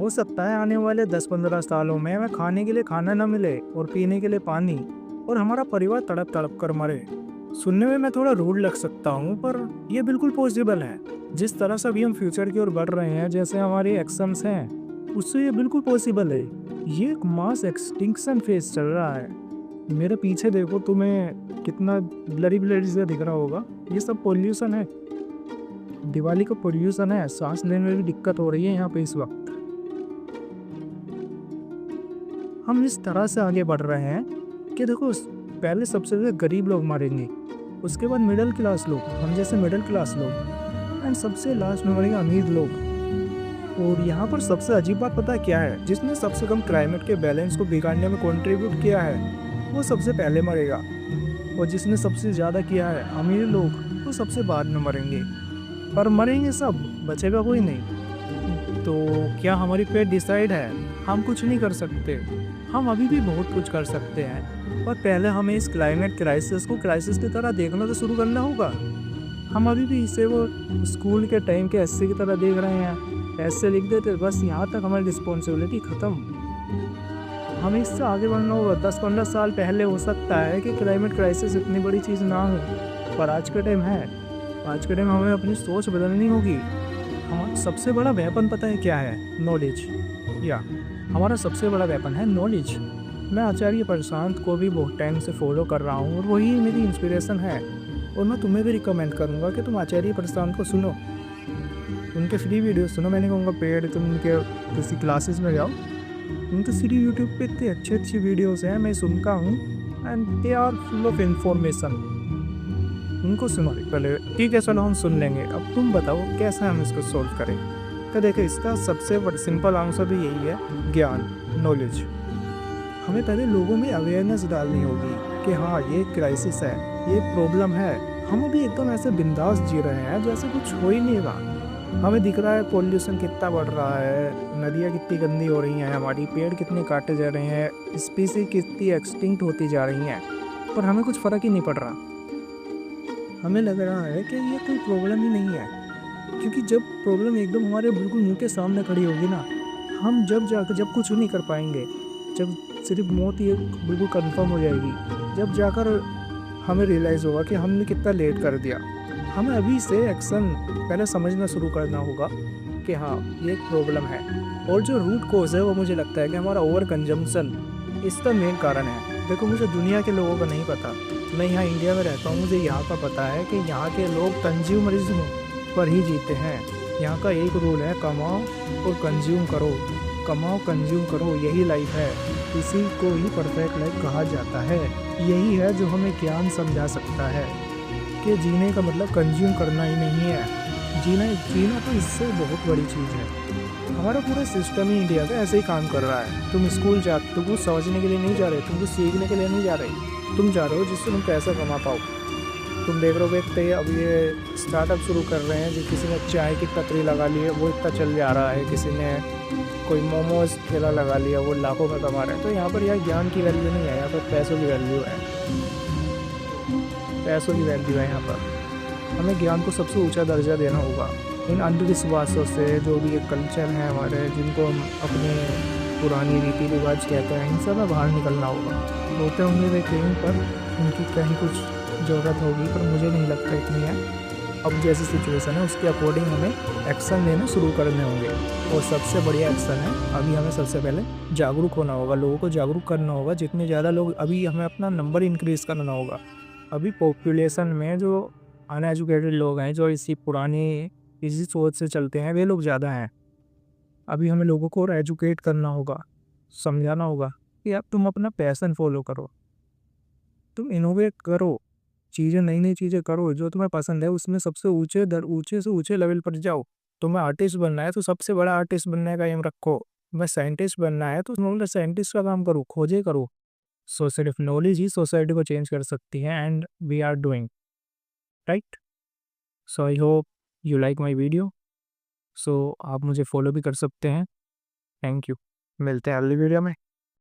हो सकता है आने वाले 10-15 सालों में हमें खाने के लिए खाना न मिले और पीने के लिए पानी, और हमारा परिवार तड़प तड़प कर मरे। सुनने में मैं थोड़ा रूड लग सकता हूँ, पर यह बिल्कुल पॉसिबल है। जिस तरह से अभी हम फ्यूचर की ओर बढ़ रहे हैं, जैसे हमारे एक्शंस हैं, उससे ये बिल्कुल पॉसिबल है। ये एक मास एक्सटिंक्शन फेज चल रहा है। मेरे पीछे देखो, तुम्हें कितना ब्लरी ब्लरी से दिख रहा होगा। ये सब पोल्यूशन है, दिवाली का पोल्यूशन है। सांस लेने में भी दिक्कत हो रही है यहाँ पे इस वक्त। हम इस तरह से आगे बढ़ रहे हैं कि देखो, पहले सबसे पहले गरीब लोग मरेंगे, उसके बाद मिडिल क्लास लोग, हम जैसे मिडिल क्लास लोग, एंड सबसे लास्ट में मरेंगे अमीर लोग। और यहाँ पर सबसे अजीब बात पता है क्या है? जिसने सबसे कम क्लाइमेट के बैलेंस को बिगाड़ने में कंट्रीब्यूट किया है, वो सबसे पहले मरेगा। और जिसने सबसे ज़्यादा किया है, अमीर लोग, वो सबसे बाद में मरेंगे। पर मरेंगे सब, बचेगा कोई नहीं। तो क्या हमारी फेट डिसाइड है? हम कुछ नहीं कर सकते। हम अभी भी बहुत कुछ कर सकते हैं, पर पहले हमें इस क्लाइमेट क्राइसिस को क्राइसिस की तरह देखना तो शुरू करना होगा। हम अभी भी इसे वो स्कूल के टाइम के ऐसे की तरह देख रहे हैं, ऐसे लिख देते बस, यहाँ तक हमारी रिस्पॉन्सिबिलिटी ख़त्म। हमें इससे आगे बढ़ना होगा। 10-15 साल पहले हो सकता है कि क्लाइमेट क्राइसिस इतनी बड़ी चीज़ ना हो, पर आज के टाइम है। आज के टाइम हमें अपनी सोच बदलनी होगी। हमारा सबसे बड़ा वेपन पता है क्या है? नॉलेज। या हमारा सबसे बड़ा वेपन है नॉलेज। मैं आचार्य प्रशांत को भी बहुत टाइम से फॉलो कर रहा हूँ, और वही मेरी इंस्पिरेशन है। और मैं तुम्हें भी रिकमेंड करूँगा कि तुम आचार्य प्रशांत को सुनो, उनके फ्री वीडियो सुनो। मैंने कहूँगा पेड तुम उनके किसी क्लासेस में जाओ। उनके फ्री यूट्यूब पे इतनी अच्छी वीडियोस हैं, मैं सुनता हूँ, and they are full of information. उनको सुनो पहले। ठीक है, चलो हम सुन लेंगे। अब तुम बताओ कैसे हम इसको सॉल्व करें। तो देखो, इसका सबसे सिंपल आंसर भी यही है, ज्ञान, नॉलेज। हमें पहले लोगों में अवेयरनेस डालनी होगी कि हाँ, ये क्राइसिस है, ये प्रॉब्लम है। हम अभी एकदम ऐसे बिंदास जी रहे हैं जैसे कुछ हो ही नहीं रहा। हमें दिख रहा है पॉल्यूशन कितना बढ़ रहा है, नदियाँ कितनी गंदी हो रही हैं हमारी, पेड़ कितने काटे जा रहे हैं, स्पीसीज कितनी एक्सटिंक्ट होती जा रही हैं, पर हमें कुछ फ़र्क ही नहीं पड़ रहा। हमें लग रहा है कि ये कोई प्रॉब्लम ही नहीं है, क्योंकि जब प्रॉब्लम एकदम हमारे बिल्कुल मुंह के सामने खड़ी होगी ना, हम जब कुछ नहीं कर पाएंगे, जब सिर्फ मौत ही बिल्कुल कंफर्म हो जाएगी, जब जाकर हमें रियलाइज़ होगा कि हमने कितना लेट कर दिया। हमें अभी से एक्शन पहले समझना शुरू करना होगा कि हाँ, ये एक प्रॉब्लम है। और जो रूट कोज है, वो मुझे लगता है कि हमारा ओवर कंजम्पशन इसका मेन कारण है। देखो, मुझे दुनिया के लोगों का नहीं पता, मैं यहाँ इंडिया में रहता हूँ, मुझे यहाँ का पता है कि यहाँ के लोग कंज्यूमरिज्म पर ही जीते हैं। यहाँ का एक रूल है, कमाओ और कंज्यूम करो, कमाओ कंज्यूम करो, यही लाइफ है। इसी को ही परफेक्ट लाइफ कहा जाता है। यही है जो हमें ज्ञान समझा सकता है कि जीने का मतलब कंज्यूम करना ही नहीं है। जीना तो इससे बहुत बड़ी चीज़ है। हमारा पूरा सिस्टम ही इंडिया का ऐसे ही काम कर रहा है। तुम स्कूल जाते, तुम कुछ समझने के लिए नहीं जा रहे, तुम कुछ सीखने के लिए नहीं जा रहे, तुम जा रहे हो जिससे तुम पैसा कमा पाओ। तुम देख रहे हो व्यक्ति अब ये स्टार्टअप शुरू कर रहे हैं, जो किसी ने चाय की टपरी लगा ली है, वो इतना चल जा रहा है, किसी ने कोई मोमोज ठेला लगा लिया, वो लाखों में कमा रहे हैं। तो यहाँ पर यार ज्ञान की वैल्यू नहीं है, यहाँ पर पैसों की वैल्यू है। पैसों की वैल्यू है यहाँ पर। हमें ज्ञान को सबसे ऊंचा दर्जा देना होगा। इन अंधविश्वासों से, जो भी एक कल्चर है हमारे, जिनको हम अपने पुरानी रीति रिवाज कहते हैं, इन सब में बाहर निकलना होगा। होते होंगे वे कहीं पर, उनकी कहीं कुछ ज़रूरत होगी, पर मुझे नहीं लगता इतनी है। अब जैसी सिचुएशन है उसके अकॉर्डिंग हमें एक्शन लेना शुरू करने होंगे। और सबसे बढ़िया एक्शन है, अभी हमें सबसे पहले जागरूक होना होगा, लोगों को जागरूक करना होगा। जितने ज़्यादा लोग, अभी हमें अपना नंबर इंक्रीज़ करना होगा। अभी पॉपुलेशन में जो अनएजुकेटेड लोग हैं, जो इसी सोच से चलते हैं, वे लोग ज़्यादा हैं। अभी हमें लोगों को और एजुकेट करना होगा, समझाना होगा कि अब तुम अपना पैशन फॉलो करो, तुम इनोवेट करो, चीज़ें, नई नई चीज़ें करो, जो तुम्हें पसंद है उसमें सबसे ऊँचे से ऊँचे लेवल पर जाओ। तुम्हें आर्टिस्ट बनना है तो सबसे बड़ा आर्टिस्ट बनने का एम रखो। तुम्हें साइंटिस्ट बनना है तो उसमें साइंटिस्ट का काम करो, खोजे करो। सो सिर्फ नॉलेज ही सोसाइटी को चेंज कर सकती है, and we are doing right. So I hope you like my video. So आप मुझे फॉलो भी कर सकते हैं। Thank you. मिलते हैं अगली वीडियो में।